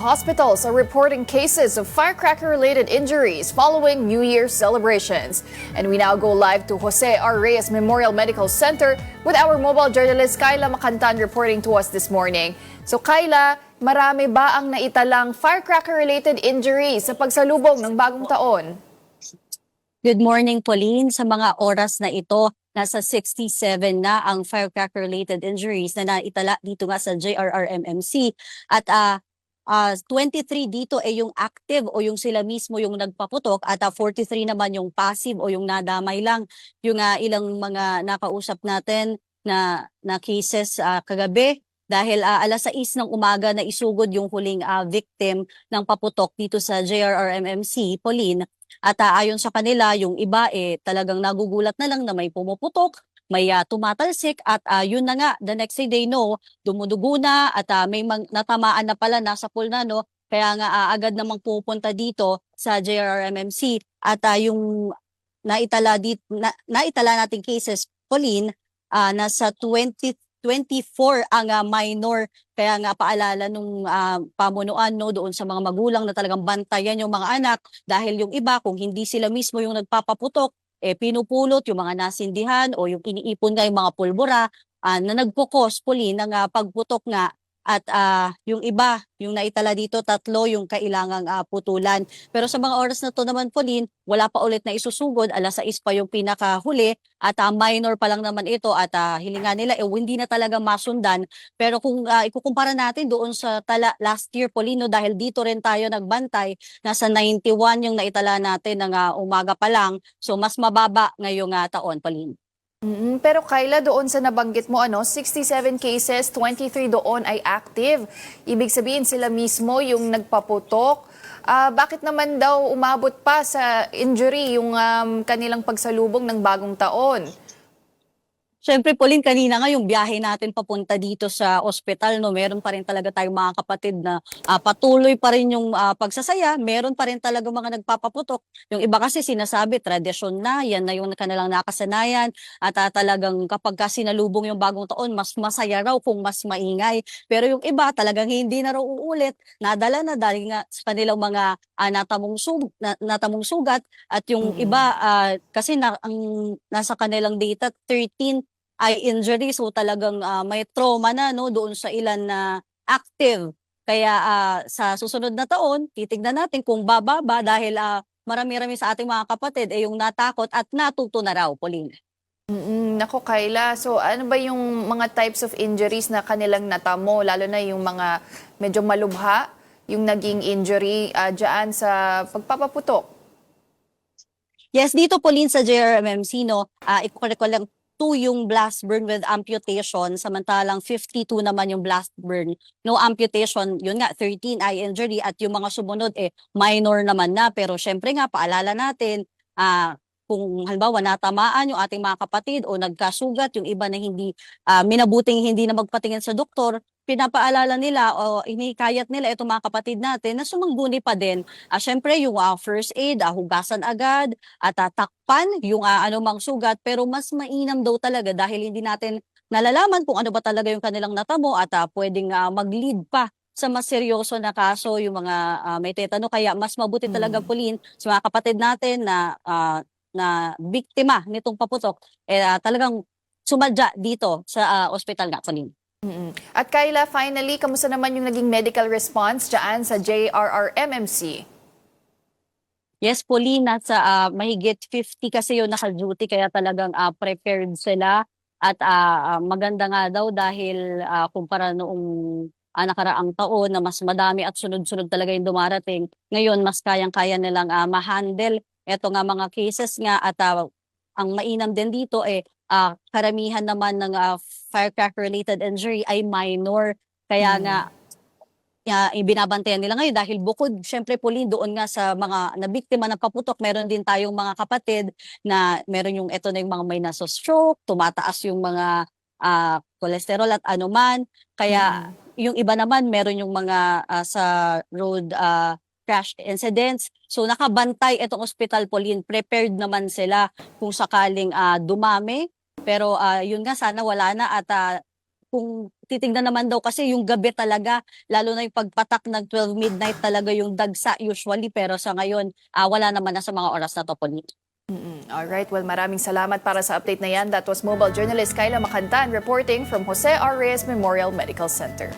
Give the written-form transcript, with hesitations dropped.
hospitals are reporting cases of firecracker-related injuries following New Year's celebrations. And we now go live to Jose R. Reyes Memorial Medical Center with our mobile journalist Kyla Macantan reporting to us this morning. So Kyla, marami ba ang naitalang firecracker-related injuries sa pagsalubong ng bagong taon? Good morning, Pauline. Sa mga oras na ito, nasa 67 na ang firecracker-related injuries na naitala dito nga sa JRRMMC. At 23 dito ay yung active o yung sila mismo yung nagpaputok at 43 naman yung passive o yung nadamay lang. Yung ilang mga nakausap natin na cases kagabi dahil alas 6 ng umaga na isugod yung huling victim ng paputok dito sa JRRMMC, Pauline. At ayon sa kanila, yung iba talagang nagugulat na lang na may pumuputok, may tumatalsik at yun na nga, the next day dumudugo na at may natamaan na pala, nasa pool na kaya nga agad namang pupunta dito sa JRRMMC at yung naitala nating cases, Pauline, nasa 24 ang minor. Kaya nga paalala nung pamunuan doon sa mga magulang na talagang bantayan yung mga anak dahil yung iba kung hindi sila mismo yung nagpapaputok, pinupulot yung mga nasindihan o yung iniipon nga yung mga pulbura na nagpukos ng pagputok nga. At yung iba, yung naitala dito, 3 yung kailangang putulan. Pero sa mga oras na to naman, Pauline, wala pa ulit na isusugod. Alas 6 pa yung pinakahuli at minor pa lang naman ito at hilinga nila hindi na talaga masundan. Pero kung ikukumpara natin doon sa last year, Pauline, dahil dito rin tayo nagbantay, nasa 91 yung naitala natin ng umaga pa lang. So mas mababa ngayong taon, Pauline. Pero Kyla, doon sa nabanggit mo, 67 cases, 23 doon ay active. Ibig sabihin sila mismo yung nagpaputok. Bakit naman daw umabot pa sa injury yung kanilang pagsalubong ng bagong taon? Siyempre, Pauline, kanina nga yung biyahe natin papunta dito sa ospital, meron pa rin talaga tayong mga kapatid na patuloy pa rin yung pagsasaya, meron pa rin talaga mga nagpapaputok. Yung iba kasi sinasabi, tradisyon na, yan na yung kanilang nakasanayan at talagang kapag sinalubong yung bagong taon, mas masaya raw kung mas maingay. Pero yung iba talagang hindi na raw uulit, nadala na dahil nga sa kanilang mga natamong sugat at yung iba kasi ang nasa kanilang data 13 eye injury, so talagang may trauma na doon sa ilan na active. Kaya sa susunod na taon, titignan natin kung bababa dahil marami-rami sa ating mga kapatid yung natakot at natuto na raw, Pauline. Nako Kyla, so ano ba yung mga types of injuries na kanilang natamo, lalo na yung mga medyo malubha, yung naging injury dyan sa pagpapaputok? Yes, dito Pauline sa JRMMC, ikukorek ko lang 2 yung blast burn with amputation, samantalang 52 naman yung blast burn. No amputation, yun nga, 13 eye injury at yung mga sumunod minor naman na. Pero syempre nga, paalala natin, kung halimbawa natamaan yung ating mga kapatid o nagkasugat, yung iba na hindi, minabuting hindi na magpatingin sa doktor, pinapaalala nila o inihikayat nila itong mga kapatid natin na sumangguni pa din. Syempre yung first aid, hugasan agad at takpan yung anumang sugat, pero mas mainam daw talaga dahil hindi natin nalalaman kung ano ba talaga yung kanilang natamo at pwedeng mag-lead pa sa mas seryoso na kaso yung mga may tetano. Kaya mas mabuti talaga, Pauline, sa mga kapatid natin na biktima nitong paputok, talagang sumadya dito sa ospital nga, Pauline. At Kyla, finally, kamusta naman yung naging medical response dyan sa JRRMMC? Yes, Pauline, nasa mahigit 50 kasi yung naka-duty kaya talagang prepared sila at maganda nga daw dahil kumpara noong nakaraang taon na mas madami at sunod-sunod talaga yung dumarating. Ngayon, mas kayang-kaya nilang ma-handle. Ito nga mga cases nga at ang mainam din dito karamihan naman ng firecracker-related injury ay minor. Kaya nga ibinabantayan nila ngayon dahil bukod syempre Pauline doon nga sa mga nabiktima ng paputok, meron din tayong mga kapatid na meron yung ito na yung mga may naso-stroke, tumataas yung mga cholesterol at anuman. Kaya yung iba naman meron yung mga sa road crash incidents. So nakabantay itong ospital, Pauline, prepared naman sila kung sakaling dumami. Pero yun nga, sana wala na at kung titignan naman daw kasi yung gabi talaga, lalo na yung pagpatak ng 12 midnight talaga yung dagsa usually, pero sa ngayon, wala naman na sa mga oras na to, Pauline. Alright, well maraming salamat para sa update na yan. That was mobile journalist Kyla Macantan reporting from Jose R. Reyes Memorial Medical Center.